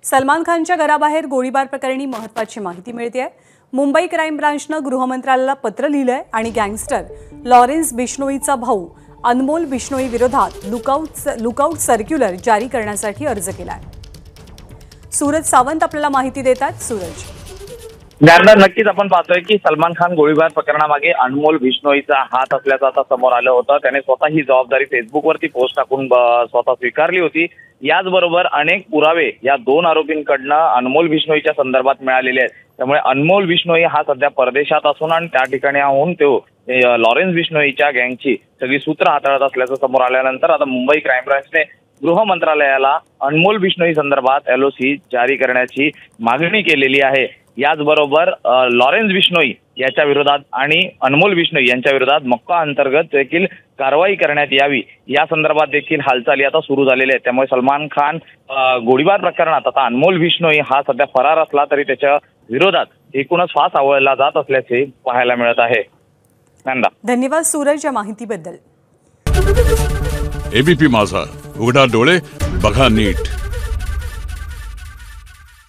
सलमान खानच्या घराबाहेर गोळीबार प्रकरणी महत्त्वाची माहिती मिळतेय। मुंबई क्राईम ब्रांचनं गृहमंत्रालयाला पत्र लिहिलंय आणि गँगस्टर लॉरेन्स बिश्नोईचा भाऊ अनमोल बिश्नोई विरोधात लुकआउट सर्क्युलर जारी करण्यासाठी अर्ज केलाय। सूरज सावंत आपल्याला माहिती देतात। सूरज, नक्कीच आपण पाहतोय की सलमान खान गोळीबार प्रकरणामागे अनमोल बिश्नोईचा हात असल्याचं आता समोर आलं होतं। त्याने स्वतः ही जबाबदारी फेसबुकवरती पोस्ट टाकून स्वतः स्वीकारली होती। याचबरोबर अनेक पुरावे या दोन आरोपींकडनं अनमोल बिश्नोईच्या संदर्भात मिळालेले आहेत। त्यामुळे अनमोल बिश्नोई हा सध्या परदेशात असून आणि त्या ठिकाणी होऊन तो लॉरेन्स बिश्नोईच्या गँगची सगळी सूत्र हाताळत असल्याचं समोर आल्यानंतर आता मुंबई क्राईम ब्रांचने गृह मंत्रालयाला अनमोल बिश्नोई संदर्भात LOC जारी करण्याची मागणी केलेली आहे। याचबरोबर लॉरेन्स बिश्नोई याच्या विरोधात आणि अनमोल बिश्नोई यांच्या विरोधात मक्का अंतर्गत देखील कारवाई करण्यात यावी या संदर्भात देखील हालचाली आता सुरू झालेल्या आहेत। त्यामुळे सलमान खान गोळीबार प्रकरणात आता अनमोल बिश्नोई हा सध्या फरार असला तरी त्याच्या विरोधात एकूणच फास आवळला जात असल्याचे पाहायला मिळत आहे। धन्यवाद सूरज या माहितीबद्दल। ABP माझा, उघडा डोळे बघा नीट।